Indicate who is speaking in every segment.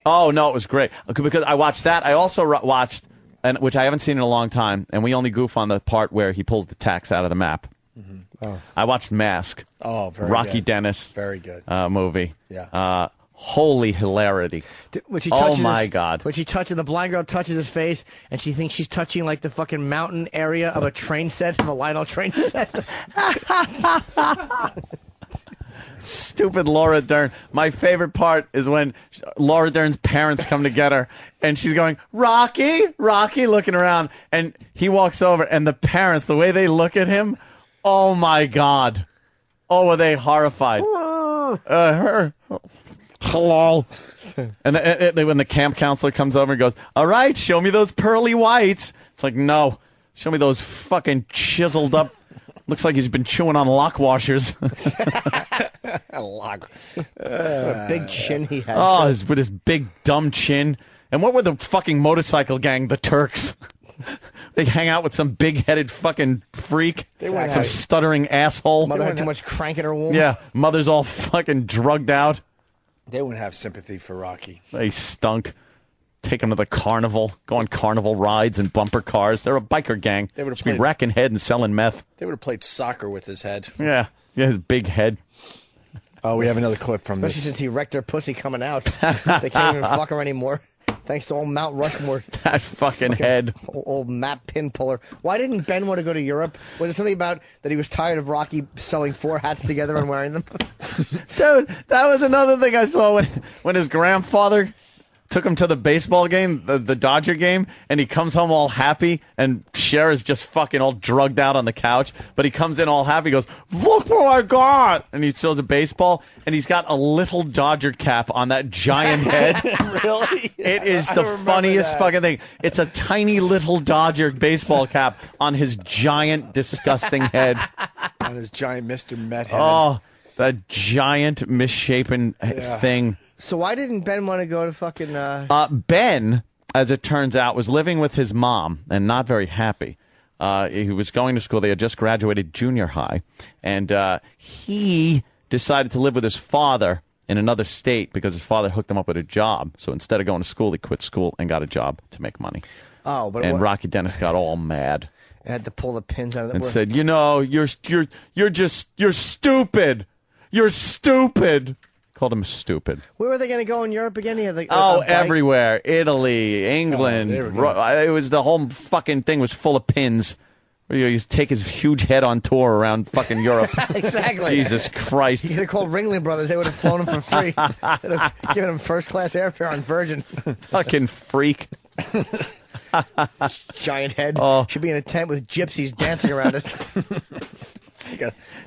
Speaker 1: Oh, no, it was great. Because I watched that. I also watched, which I haven't seen in a long time, and we only goof on the part where he pulls the text out of the map.
Speaker 2: Mm-hmm. Oh.
Speaker 1: I watched Mask.
Speaker 2: Oh, very
Speaker 1: Rocky
Speaker 2: good.
Speaker 1: Dennis.
Speaker 2: Very good.
Speaker 1: Movie.
Speaker 2: Yeah.
Speaker 1: Holy hilarity. Oh, my God.
Speaker 3: When the blind girl touches his face, and she thinks she's touching, like, the fucking mountain area of a train set, of a Lionel train set.
Speaker 1: Stupid Laura Dern. My favorite part is when Laura Dern's parents come to get her, and she's going, Rocky, Rocky, looking around, and he walks over, and the parents, the way they look at him, oh, my God. Oh, were they horrified. Hello. And when the camp counselor comes over and goes, all right, show me those pearly whites. It's like, no. Show me those fucking chiseled up. Looks like he's been chewing on lock washers.
Speaker 3: What a big chin he had.
Speaker 1: Oh, with his big dumb chin. And what were the fucking motorcycle gang, the Turks? They hang out with some big-headed fucking freak. Some stuttering asshole.
Speaker 3: Mother had too much crank in her womb.
Speaker 1: Yeah, mother's all fucking drugged out.
Speaker 2: They wouldn't have sympathy for Rocky.
Speaker 1: They stunk. Take him to the carnival. Go on carnival rides and bumper cars. They're a biker gang. They would be wrecking head and selling meth.
Speaker 2: They would have played soccer with his head.
Speaker 1: Yeah, his big head.
Speaker 2: Oh, we have another clip from this.
Speaker 3: Especially since he wrecked her pussy coming out. They can't even fuck her anymore. Thanks to old Mount Rushmore.
Speaker 1: That fucking head.
Speaker 3: Old Matt Pin Puller. Why didn't Ben want to go to Europe? Was it something about that he was tired of Rocky sewing 4 hats together and wearing them?
Speaker 1: Dude, that was another thing I saw when his grandfather took him to the baseball game, the Dodger game, and he comes home all happy, and Cher is just fucking all drugged out on the couch, but he comes in all happy, he goes, look what I got! And he shows a baseball, and he's got a little Dodger cap on that giant head.
Speaker 2: Really?
Speaker 1: It is the funniest fucking thing. It's a tiny little Dodger baseball cap on his giant, disgusting head.
Speaker 2: On his giant Mr. Met head.
Speaker 1: Oh, that giant, misshapen thing.
Speaker 3: So why didn't Ben want to go to fucking...
Speaker 1: Ben, as it turns out, was living with his mom and not very happy. He was going to school. They had just graduated junior high. And he decided to live with his father in another state because his father hooked him up with a job. So instead of going to school, he quit school and got a job to make money.
Speaker 3: Oh, but
Speaker 1: and Rocky Dennis got all mad.
Speaker 3: And had to pull the pins out of the...
Speaker 1: And said, you know, you're stupid. You're stupid. Called him stupid.
Speaker 3: Where were they going to go in Europe again? He had like,
Speaker 1: everywhere. Italy, England. It was the whole fucking thing was full of pins. You take his huge head on tour around fucking Europe.
Speaker 3: Exactly.
Speaker 1: Jesus Christ.
Speaker 3: You could have called Ringling Brothers. They would have flown him for free. They'd have given him first-class airfare on Virgin.
Speaker 1: Fucking freak.
Speaker 3: Giant head.
Speaker 1: Oh.
Speaker 3: Should be in a tent with gypsies dancing around it.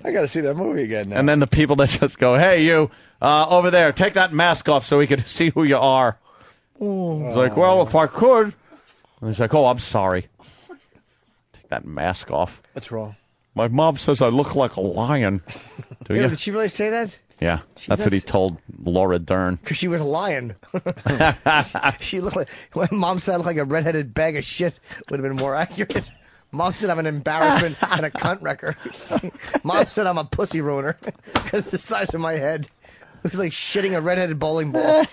Speaker 2: I got to see that movie again now.
Speaker 1: And then the people that just go, hey, you, over there, take that mask off so we can see who you are. He's like, well, if I could. And he's like, oh, I'm sorry. Take that mask off.
Speaker 2: What's wrong?
Speaker 1: My mom says I look like a lion. Do you?
Speaker 3: Did she really say that?
Speaker 1: Yeah, that's what he told Laura Dern.
Speaker 3: Because she was a lion. She looked like... When Mom said like a redheaded bag of shit would have been more accurate. Mom said I'm an embarrassment and a cunt wrecker. Mom said I'm a pussy ruiner because the size of my head. It was like shitting a redheaded bowling ball.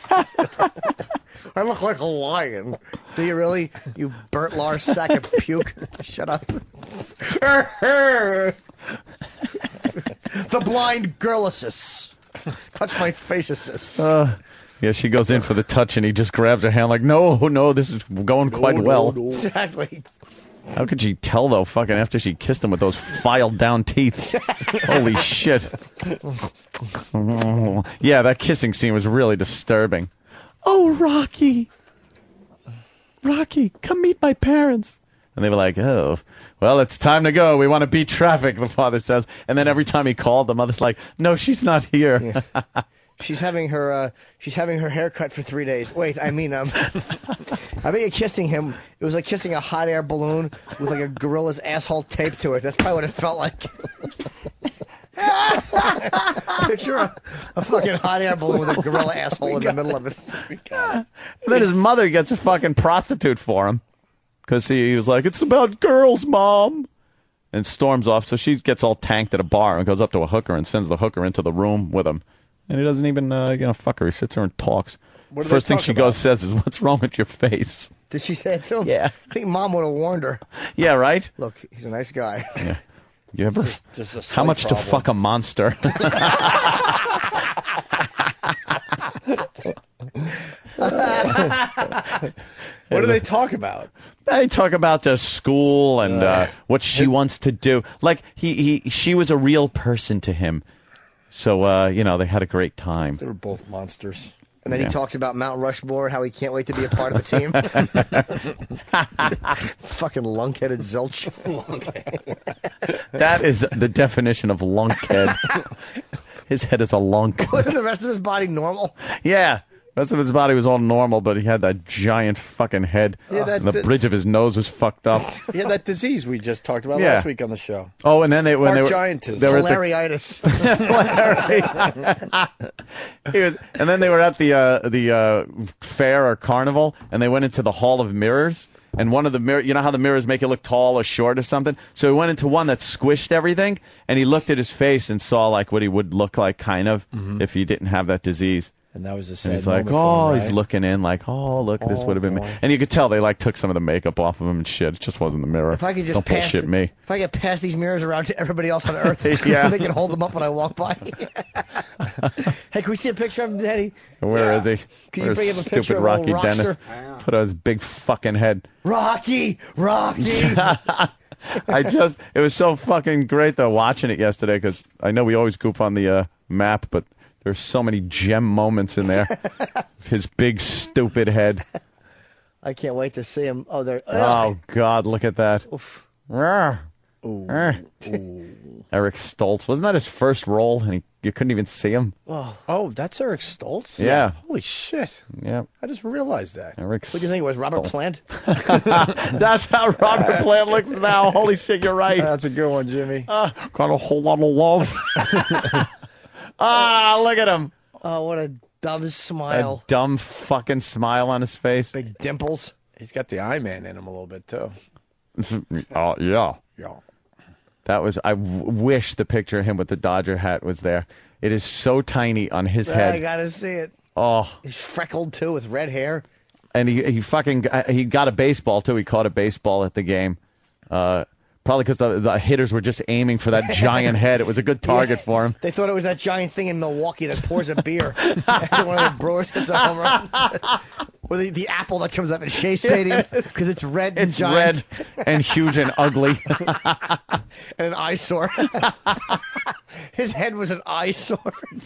Speaker 3: I look like a lion. Do you really? You Bert Lars sack of puke. Shut up. The blind girl-assist. Touch my face-assist.
Speaker 1: Yeah, she goes in for the touch, and he just grabs her hand like, no, this is going quite well.
Speaker 3: No. Exactly.
Speaker 1: How could she tell, though, fucking after she kissed him with those filed-down teeth? Holy shit. Yeah, that kissing scene was really disturbing. Oh, Rocky, come meet my parents. And they were like, oh, well, it's time to go. We want to beat traffic, the father says. And then every time he called, the mother's like, no, she's not here.
Speaker 3: Yeah. She's having her hair cut for 3 days. Wait, I mean, I bet you kissing him, it was like kissing a hot air balloon with like a gorilla's asshole taped to it. That's probably what it felt like. Picture a fucking hot air balloon with a gorilla asshole in the middle of it.
Speaker 1: And then his mother gets a fucking prostitute for him. Because he was like, it's about girls, Mom. And storms off. So she gets all tanked at a bar and goes up to a hooker and sends the hooker into the room with him. And he doesn't even, fuck her. He sits there and talks.
Speaker 2: What do
Speaker 1: First
Speaker 2: they
Speaker 1: thing
Speaker 2: talk
Speaker 1: she
Speaker 2: about?
Speaker 1: goes says is, "What's wrong with your face?"
Speaker 3: Did she say it to him?
Speaker 1: Yeah.
Speaker 3: I think Mom would have warned her.
Speaker 1: Yeah, right.
Speaker 3: Look, he's a nice guy.
Speaker 1: Yeah. You ever?
Speaker 2: Just a
Speaker 1: How
Speaker 2: slight
Speaker 1: much to
Speaker 2: problem.
Speaker 1: fuck a monster?
Speaker 2: What do they talk about?
Speaker 1: They talk about their school and what she wants to do. Like she was a real person to him. So they had a great time.
Speaker 2: They were both monsters.
Speaker 3: And then he talks about Mount Rushmore and how he can't wait to be a part of the team. Fucking lunkheaded zilch.
Speaker 1: That is the definition of lunkhead. His head is a lunk.
Speaker 3: Wasn't the rest of his body normal?
Speaker 1: Yeah. The rest of his body was all normal, but he had that giant fucking head.
Speaker 2: Yeah,
Speaker 1: and the bridge of his nose was fucked up.
Speaker 2: Yeah, that disease we just talked about
Speaker 1: Yeah.
Speaker 2: last week on the show.
Speaker 1: Oh, and then when they were
Speaker 2: Giantism.
Speaker 1: they were at the-
Speaker 3: Hilarious.
Speaker 1: and then they were at the fair or carnival, and they went into the hall of mirrors. And one of the mirrors, you know how the mirrors make you look tall or short or something? So he went into one that squished everything, and he looked at his face and saw like what he would look like, kind of, if he didn't have that disease.
Speaker 2: And that was a
Speaker 1: And
Speaker 2: sad
Speaker 1: he's like,
Speaker 2: moment for him,
Speaker 1: he's
Speaker 2: right?
Speaker 1: looking in like, look, this would have been me.
Speaker 2: boy.
Speaker 1: And you could tell they like took some of the makeup off of him and shit. It just wasn't the mirror.
Speaker 3: If I could just
Speaker 1: Don't
Speaker 3: pass
Speaker 1: bullshit me.
Speaker 3: If I could pass these mirrors around to everybody else on Earth,
Speaker 1: Yeah.
Speaker 3: they can hold them up when I walk by. Hey, can we see a picture of him, Daddy?
Speaker 1: Where is he?
Speaker 3: Can you
Speaker 1: Where's
Speaker 3: bring him a
Speaker 1: stupid
Speaker 3: picture of
Speaker 1: Rocky
Speaker 3: old
Speaker 1: Dennis?
Speaker 3: Rockster?
Speaker 1: Put on his big fucking head.
Speaker 3: Rocky!
Speaker 1: It was so fucking great though watching it yesterday because I know we always goof on the map, but there's so many gem moments in there. His big stupid head.
Speaker 3: I can't wait to see him. Oh, there.
Speaker 1: Oh God, look at that.
Speaker 3: Oof.
Speaker 1: Rawr. Eric Stoltz, wasn't that his first role? And you couldn't even see him.
Speaker 2: Oh, that's Eric Stoltz?
Speaker 1: Yeah.
Speaker 2: Holy shit.
Speaker 1: Yeah,
Speaker 2: I just realized that.
Speaker 1: Eric.
Speaker 3: What do you think it was, Robert Plant?
Speaker 1: That's how Robert Plant looks now. Holy shit, you're right.
Speaker 2: That's a good one, Jimmy.
Speaker 1: Got a whole lot of love. Look at him.
Speaker 3: Oh, what a dumb
Speaker 1: A
Speaker 3: smile.
Speaker 1: dumb fucking smile on his face.
Speaker 3: Big dimples.
Speaker 2: He's got the I-Man in him a little bit, too.
Speaker 1: Oh, yeah.
Speaker 2: Yeah.
Speaker 1: That was. I wish the picture of him with the Dodger hat was there. It is so tiny on his
Speaker 3: I
Speaker 1: head.
Speaker 3: gotta see it.
Speaker 1: Oh,
Speaker 3: He's freckled too with red hair.
Speaker 1: and he got a baseball too. He caught a baseball at the game. Probably because the hitters were just aiming for that giant head. It was a good target for him.
Speaker 3: They thought it was that giant thing in Milwaukee that pours a beer after one of the Brewers hits a home run. Or the apple that comes up at Shea Stadium because it's red and
Speaker 1: It's
Speaker 3: giant
Speaker 1: red and huge and ugly.
Speaker 3: and an eyesore. His head was an eyesore.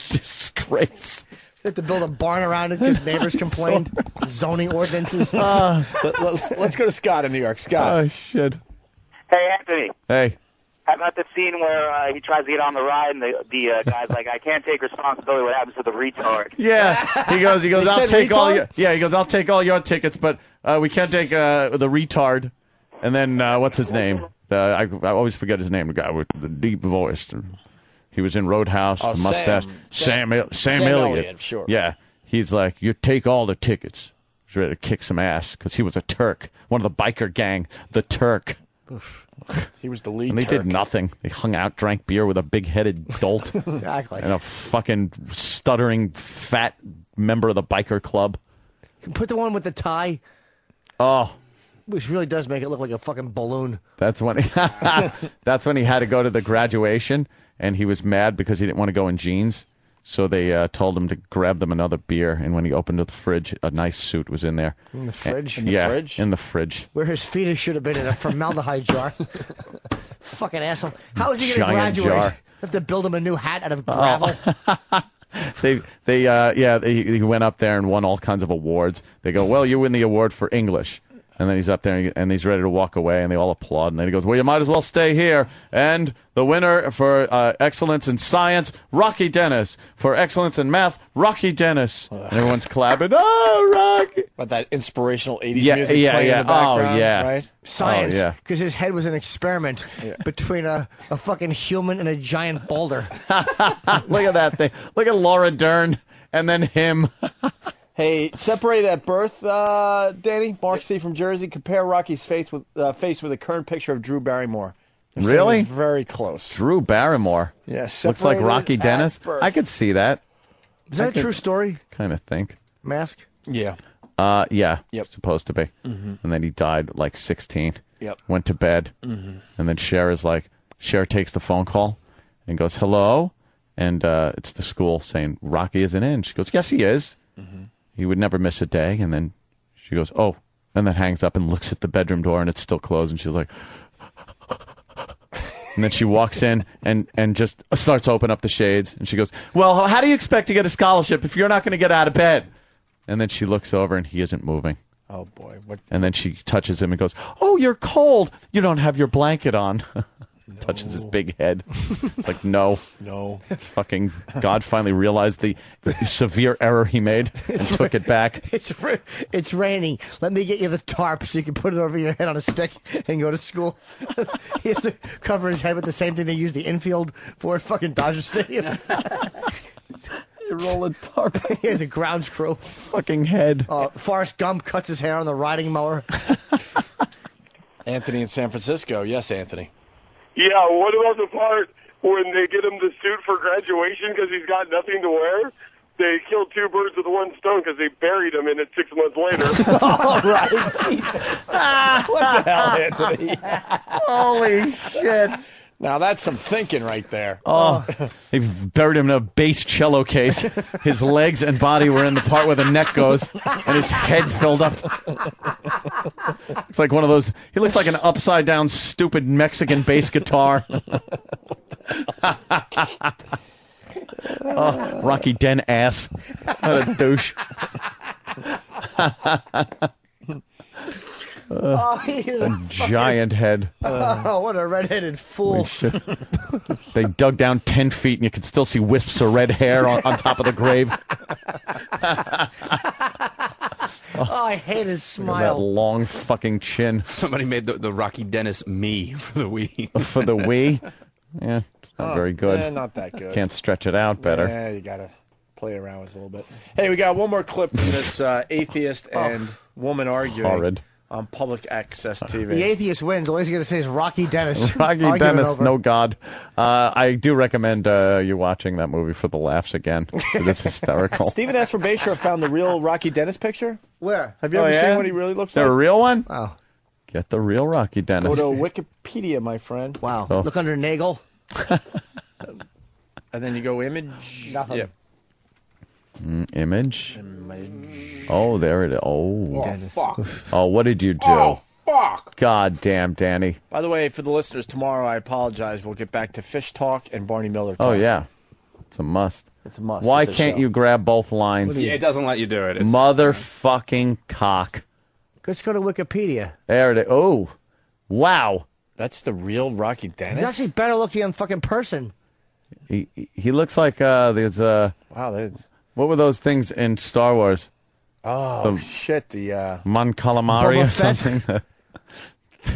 Speaker 1: Disgrace.
Speaker 3: They had to build a barn around it because neighbors complained. Zoning ordinances.
Speaker 2: Let's go to Scott in New York. Scott.
Speaker 1: Oh shit.
Speaker 4: Hey, Anthony.
Speaker 1: Hey.
Speaker 4: How about the scene where he tries to get on the ride and the guy's like, I can't take responsibility. What happens to the retard?
Speaker 1: Yeah. He goes.
Speaker 2: He
Speaker 1: I'll
Speaker 2: said
Speaker 1: take all
Speaker 2: retard?
Speaker 1: your. Yeah. He goes. I'll take all your tickets, but we can't take the retard. And then what's his name? I always forget his name. The guy with the deep voice. He was in Roadhouse.
Speaker 2: Oh,
Speaker 1: the mustache. Sam Elliott.
Speaker 2: Elliott, sure.
Speaker 1: Yeah. He's like, you take all the tickets. He's ready to kick some ass because he was a Turk, one of the biker gang, the Turk.
Speaker 2: He was the lead
Speaker 1: And they
Speaker 2: Turk.
Speaker 1: did nothing. They hung out, drank beer with a big-headed dolt
Speaker 3: Exactly.
Speaker 1: and a fucking stuttering fat member of the biker club.
Speaker 3: Put the one with the tie,
Speaker 1: Oh,
Speaker 3: which really does make it look like a fucking balloon.
Speaker 1: that's when that's when he had to go to the graduation, and he was mad because he didn't want to go in jeans. So they told him to grab them another beer, and when he opened the fridge, a nice suit was in there.
Speaker 3: In the fridge?
Speaker 1: In the fridge? In the fridge.
Speaker 3: Where his fetus should have been in a formaldehyde jar. Fucking asshole. How is he going to
Speaker 1: Giant
Speaker 3: graduate?
Speaker 1: jar.
Speaker 3: Have to build him a new hat out of gravel.
Speaker 1: He went up there and won all kinds of awards. They go, well, you win the award for English. And then he's up there and he's ready to walk away, and they all applaud. And then he goes, well, you might as well stay here. And the winner for excellence in science, Rocky Dennis. For excellence in math, Rocky Dennis. And everyone's clapping, oh, Rocky.
Speaker 2: But that inspirational 80s
Speaker 1: Yeah,
Speaker 2: music
Speaker 1: yeah,
Speaker 2: playing
Speaker 1: yeah.
Speaker 2: in the background,
Speaker 1: Oh, yeah.
Speaker 2: right?
Speaker 3: Science.
Speaker 1: Oh, yeah.
Speaker 3: Because his head was an experiment between a fucking human and a giant boulder.
Speaker 1: Look at that thing. Look at Laura Dern and then him.
Speaker 2: Hey, separated at birth, Danny. Mark C. from Jersey. Compare Rocky's face with a current picture of Drew Barrymore. They're saying
Speaker 1: Really?
Speaker 2: it's very close.
Speaker 1: Drew Barrymore.
Speaker 2: Yes.
Speaker 1: Looks like Rocky Dennis.
Speaker 2: birth.
Speaker 1: I could see that.
Speaker 3: Is that a true story,
Speaker 1: Kind of think.
Speaker 3: Mask?
Speaker 2: Yeah.
Speaker 1: Yeah.
Speaker 2: Yep.
Speaker 1: Supposed to be. And then he died at like 16.
Speaker 2: Yep.
Speaker 1: Went to bed. And then Cher takes the phone call and goes, hello? And it's the school saying, Rocky isn't in. She goes, yes, he is. He would never miss a day. And then she goes, oh. And then hangs up and looks at the bedroom door, and it's still closed. And she's like... And then she walks in and just starts to open up the shades. And she goes, well, how do you expect to get a scholarship if you're not going to get out of bed? And then she looks over, and he isn't moving.
Speaker 2: Oh, boy. What?
Speaker 1: And then she touches him and goes, oh, you're cold. You don't have your blanket on. Touches his big head. It's like, no.
Speaker 2: No.
Speaker 1: Fucking God finally realized the severe error he made and took it back.
Speaker 3: It's raining. Let me get you the tarp so you can put it over your head on a stick and go to school. He has to cover his head with the same thing they use the infield for at fucking Dodger Stadium.
Speaker 1: You roll a tarp.
Speaker 3: He has a grounds crew.
Speaker 1: Fucking head.
Speaker 3: Forrest Gump cuts his hair on the riding mower.
Speaker 2: Anthony in San Francisco. Yes, Anthony.
Speaker 5: Yeah, what about the part when they get him the suit for graduation because he's got nothing to wear? They killed two birds with one stone because they buried him in it 6 months later.
Speaker 2: All right. Jesus. What the hell, Anthony?
Speaker 1: Holy shit.
Speaker 2: Now, that's some thinking right there.
Speaker 1: Oh, they buried him in a bass cello case. His legs and body were in the part where the neck goes, and his head filled up. It's like one of those. He looks like an upside down, stupid Mexican bass guitar. Oh, Rocky Den ass. What a douche. A giant head.
Speaker 3: Oh, what a redheaded fool.
Speaker 1: They dug down 10 feet and you could still see wisps of red hair on top of the grave.
Speaker 3: Oh, I hate his
Speaker 1: That
Speaker 3: smile.
Speaker 1: long fucking chin.
Speaker 6: Somebody made the Rocky Dennis me for the Wii.
Speaker 1: For the Wii? Yeah, not very good.
Speaker 2: Yeah, not that good.
Speaker 1: Can't stretch it out better.
Speaker 2: Yeah, you got to play around with it a little bit. Hey, we got one more clip from this atheist and woman arguing.
Speaker 1: Horrid.
Speaker 2: On public access TV.
Speaker 3: The atheist wins. All he's going to say is Rocky Dennis.
Speaker 1: Rocky
Speaker 3: Arguing
Speaker 1: Dennis,
Speaker 3: over.
Speaker 1: no God. I do recommend you watching that movie for the laughs again. It is hysterical.
Speaker 2: Stephen S. Robachur found the real Rocky Dennis picture.
Speaker 3: Where?
Speaker 2: Have you ever
Speaker 1: yeah?
Speaker 2: seen what he really looks
Speaker 1: Is there
Speaker 2: like?
Speaker 1: a real one?
Speaker 3: Oh,
Speaker 1: Get the real Rocky Dennis.
Speaker 2: Go to Wikipedia, my friend.
Speaker 3: wow.
Speaker 1: Oh.
Speaker 3: Look under Nagel.
Speaker 2: And then you go image.
Speaker 3: Nothing.
Speaker 2: Yeah.
Speaker 1: Image. Oh, there it is. Oh.
Speaker 3: Dennis.
Speaker 1: Oh, what did you do?
Speaker 5: Oh, fuck.
Speaker 1: God damn, Danny.
Speaker 2: By the way, for the listeners, tomorrow, I apologize. We'll get back to Fish Talk and Barney Miller Talk.
Speaker 1: Oh, yeah. It's a must.
Speaker 2: It's a must.
Speaker 1: Why
Speaker 2: with this
Speaker 1: can't
Speaker 2: show.
Speaker 1: you grab both lines?
Speaker 6: Yeah, it doesn't let you do it. It's,
Speaker 1: Motherfucking cock.
Speaker 3: Let's go to Wikipedia.
Speaker 1: There it is. Oh. Wow.
Speaker 2: That's the real Rocky Dennis?
Speaker 3: He's actually better looking in fucking person.
Speaker 1: He looks like there's
Speaker 2: Wow, that's...
Speaker 1: what were those things in Star Wars?
Speaker 2: Oh, shit. The
Speaker 1: Mon Calamari or
Speaker 3: Boba Fett?
Speaker 1: something.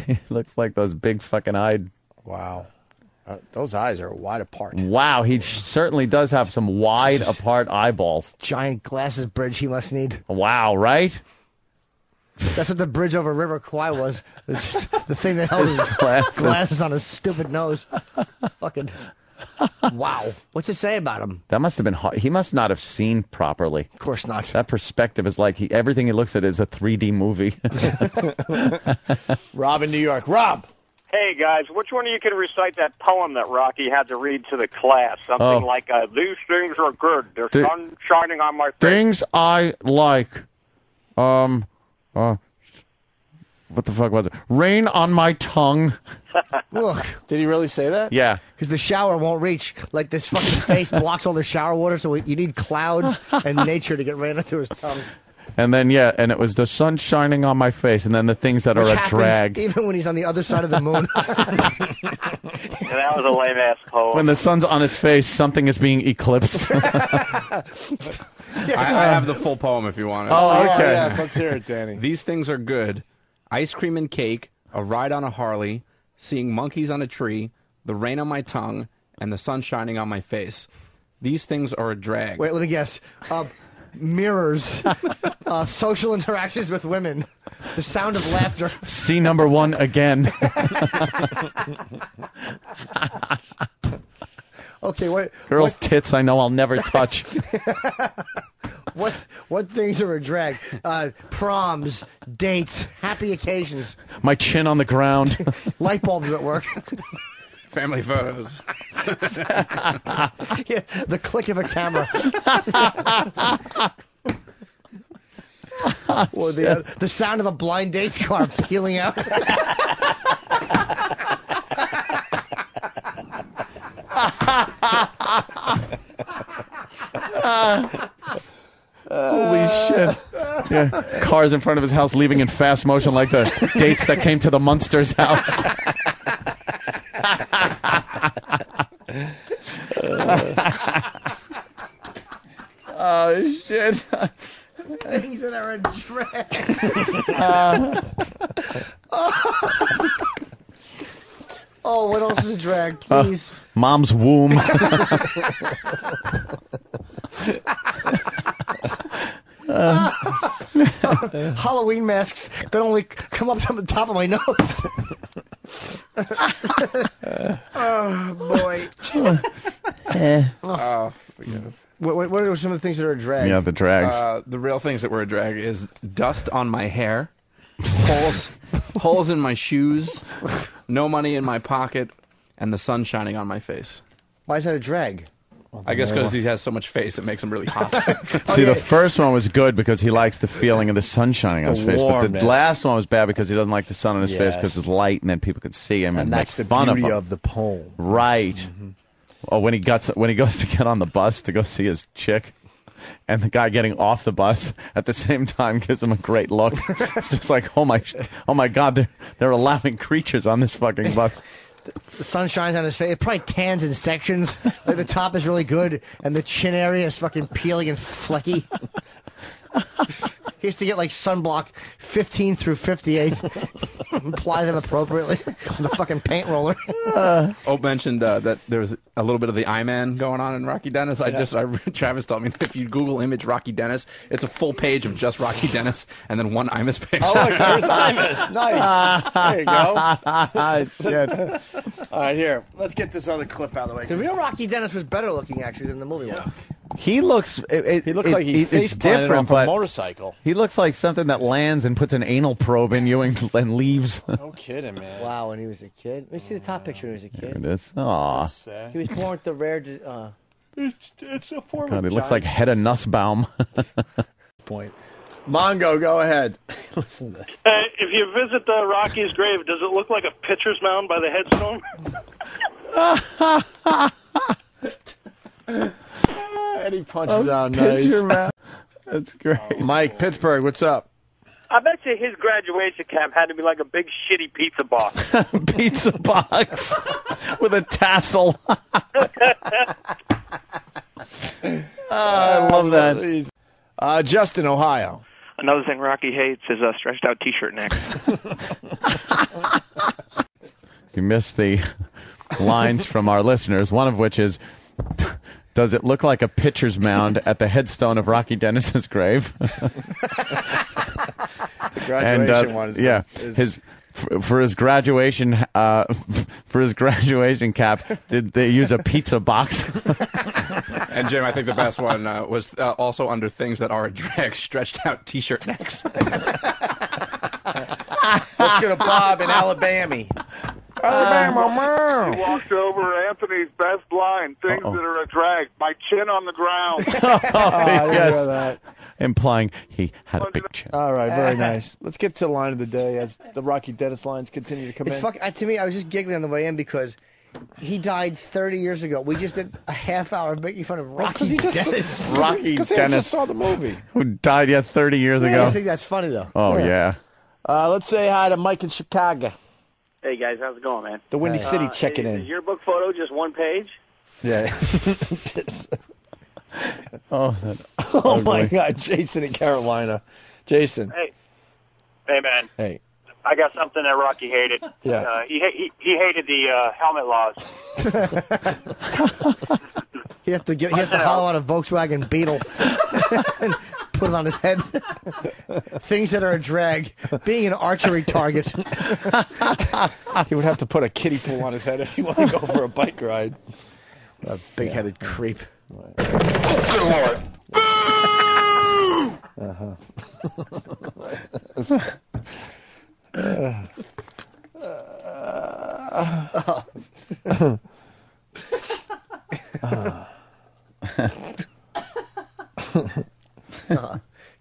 Speaker 1: He looks like those big fucking eyed.
Speaker 2: Wow. Those eyes are wide apart.
Speaker 1: Wow, he certainly does have some wide apart eyeballs.
Speaker 3: Giant glasses bridge he must need.
Speaker 1: Wow, right?
Speaker 3: That's what the bridge over River Kwai was. It was just the thing that held his glasses on his stupid nose. Fucking. Wow. What's it say about him?
Speaker 1: That must have been hard. He must not have seen properly.
Speaker 3: Of course not.
Speaker 1: That perspective is like everything he looks at is a 3D movie.
Speaker 2: Rob in New York. Rob!
Speaker 7: Hey, guys, which one of you can recite that poem that Rocky had to read to the class? Something like, these things are good. There's sun shining on my face.
Speaker 1: Things I like. What the fuck was it? Rain on my tongue.
Speaker 3: Look,
Speaker 2: Did he really say that?
Speaker 1: Yeah.
Speaker 3: because the shower won't reach. Like this fucking face blocks all the shower water, so you need clouds and nature to get rain into his tongue.
Speaker 1: And then, yeah, and it was the sun shining on my face, and then the things that
Speaker 3: Which
Speaker 1: are a
Speaker 3: happens
Speaker 1: drag.
Speaker 3: even when he's on the other side of the moon.
Speaker 7: And that was a lame-ass poem.
Speaker 1: When the sun's on his face, something is being eclipsed.
Speaker 6: I have the full poem if you want it.
Speaker 1: Oh,
Speaker 2: Oh,
Speaker 1: okay.
Speaker 2: yes, let's hear it, Danny.
Speaker 6: These things are good. Ice cream and cake, a ride on a Harley, seeing monkeys on a tree, the rain on my tongue, and the sun shining on my face. These things are a drag.
Speaker 3: Wait, let me guess. Mirrors, social interactions with women, the sound of laughter.
Speaker 1: See number one again.
Speaker 3: Okay,
Speaker 1: Girls' tits I know I'll never touch.
Speaker 3: what What things are a drag? Proms, dates, happy occasions,
Speaker 1: My chin on the ground.
Speaker 3: light bulbs at work.
Speaker 6: Family photos.
Speaker 3: Yeah, the click of a camera. Or the sound of a blind date's car peeling out.
Speaker 1: Holy shit. Yeah. Cars in front of his house leaving in fast motion like the dates that came to the Munsters house. Oh, shit.
Speaker 3: Things that are a drag. Oh, what else is a drag, please?
Speaker 1: Mom's womb.
Speaker 3: Halloween masks that only come up to the top of my nose. Oh, boy.
Speaker 6: Oh, forget it.
Speaker 3: What are some of the things that are a drag?
Speaker 1: Yeah, the drags.
Speaker 6: The real things that were a drag is dust on my hair, holes in my shoes, no money in my pocket, and the sun shining on my face.
Speaker 3: Why is that a drag?
Speaker 6: I guess because he has so much face, it makes him really hot.
Speaker 1: See, the first one was good because he likes the feeling of the sun shining on his face. But the
Speaker 2: warmness.
Speaker 1: last one was bad because he doesn't like the sun on his face
Speaker 2: Yes.
Speaker 1: because it's light and then people could see him and,
Speaker 2: And that's
Speaker 1: make
Speaker 2: the
Speaker 1: fun
Speaker 2: beauty
Speaker 1: of him.
Speaker 2: of the poem.
Speaker 1: Right. Or when he goes to get on the bus to go see his chick, and the guy getting off the bus at the same time gives him a great look. It's just like, oh my God, they're allowing creatures on this fucking bus.
Speaker 3: The sun shines on his face. It probably tans in sections. Like the top is really good, and the chin area is fucking peeling and flecky. He has to get like sunblock 15 through 58. Apply them appropriately with the fucking paint roller.
Speaker 6: Ope mentioned that there was a little bit of the eye man going on in Rocky Dennis. Travis told me that if you Google image Rocky Dennis, it's a full page of just Rocky Dennis and then one Imus picture.
Speaker 2: Oh, look, there's Imus. Nice. There you go.
Speaker 1: Shit.
Speaker 2: All right, here. Let's get this other clip out of the way.
Speaker 3: The real Rocky Dennis was better looking actually than the movie was.
Speaker 1: He looks.
Speaker 2: He looks like he
Speaker 1: it's
Speaker 2: face planted
Speaker 1: different,
Speaker 2: off a
Speaker 1: but
Speaker 2: motorcycle.
Speaker 1: he looks like something that lands and puts an anal probe in you and leaves.
Speaker 2: No kidding, man.
Speaker 3: Wow, when he was a kid. Let me see the top picture when he was a
Speaker 1: There
Speaker 3: kid.
Speaker 1: it is. Aw.
Speaker 3: He was born with the rare.
Speaker 2: It's a form
Speaker 1: God,
Speaker 2: of
Speaker 1: he looks like Hedda Nussbaum.
Speaker 2: point. Mongo, go ahead. Listen to this.
Speaker 8: If you visit the Rocky's grave, does it look like a pitcher's mound by the headstone?
Speaker 2: And he punches out nice.
Speaker 1: Picture, man. That's great.
Speaker 2: Mike, Pittsburgh, what's up?
Speaker 7: I bet you his graduation cap had to be like a big shitty pizza box.
Speaker 1: Pizza box with a tassel. I love that.
Speaker 2: Justin, Ohio.
Speaker 8: Another thing Rocky hates is stretched out T-shirt necks.
Speaker 1: You missed the lines from our listeners, one of which is, does it look like a pitcher's mound at the headstone of Rocky Dennis's grave?
Speaker 2: The graduation one is
Speaker 1: yeah,
Speaker 2: is
Speaker 1: for his graduation cap, did they use a pizza box?
Speaker 6: And Jim, I think the best one was also under things that are a drag, stretched out T-shirt necks.
Speaker 2: Let's go to Bob in Alabama.
Speaker 5: He walked over Anthony's best line, things that are a drag. My chin on the ground.
Speaker 1: Yes. Implying he had a big chin.
Speaker 2: All right, very nice. Let's get to the line of the day as the Rocky Dennis lines continue to come
Speaker 3: It's
Speaker 2: in.
Speaker 3: to me, I was just giggling on the way in because he died 30 years ago. We just did a half hour of making fun of Rocky Dennis.
Speaker 1: Rocky
Speaker 2: Because I
Speaker 1: Dennis,
Speaker 2: just saw the movie.
Speaker 1: who died 30 years
Speaker 3: I
Speaker 1: ago.
Speaker 3: think that's funny though.
Speaker 1: Oh, yeah.
Speaker 2: Let's say hi to Mike in Chicago.
Speaker 7: Hey guys, how's it going, man?
Speaker 2: The Windy City checking
Speaker 7: Is
Speaker 2: in.
Speaker 7: your book photo just one page?
Speaker 2: Yeah.
Speaker 1: Oh, that's
Speaker 2: Oh, my
Speaker 1: ugly.
Speaker 2: God. Jason in Carolina. Jason.
Speaker 7: Hey man,
Speaker 2: Hey.
Speaker 7: I got something that Rocky hated.
Speaker 2: Yeah.
Speaker 7: He hated the helmet laws.
Speaker 3: He have to hollow out a Volkswagen Beetle and put it on his head. Things that are a drag. Being an archery target.
Speaker 2: He would have to put a kiddie pool on his head if he wanted to go for a bike ride.
Speaker 3: A big-headed creep.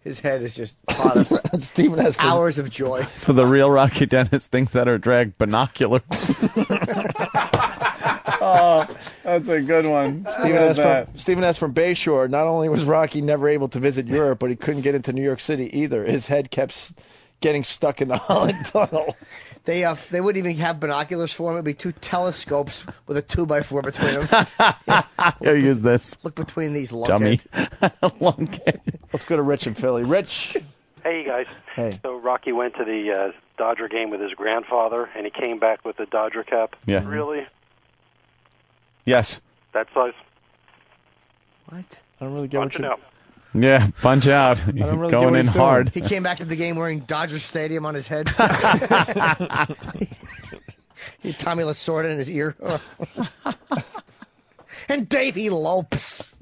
Speaker 3: His head is just hot for
Speaker 2: Stephen has
Speaker 3: hours of joy.
Speaker 1: For the real Rocky Dennis, things that are drag binoculars. Oh, that's a good one.
Speaker 2: Stephen S. from Bayshore. Not only was Rocky never able to visit Europe, but he couldn't get into New York City either. His head kept getting stuck in the Holland Tunnel.
Speaker 3: They wouldn't even have binoculars for him. It'd be two telescopes with a 2x4 between them.
Speaker 1: Here, use this.
Speaker 3: Look between these
Speaker 1: Dummy. Lunkhead.
Speaker 2: Let's go to Rich in Philly. Rich.
Speaker 9: Hey, guys.
Speaker 2: Hey.
Speaker 9: So Rocky went to the Dodger game with his grandfather, and he came back with the Dodger cap.
Speaker 1: Yeah.
Speaker 9: Really?
Speaker 1: Yes.
Speaker 9: That size?
Speaker 3: What?
Speaker 2: I don't really get
Speaker 9: Punch
Speaker 2: what
Speaker 9: it
Speaker 2: you...
Speaker 9: out.
Speaker 1: Yeah, punch out.
Speaker 2: don't really
Speaker 1: Going
Speaker 2: get what
Speaker 1: in
Speaker 2: he's doing.
Speaker 1: hard.
Speaker 3: He came back to the game wearing Dodger Stadium on his head. He had Tommy Lasorda in his ear. And Davey Lopes.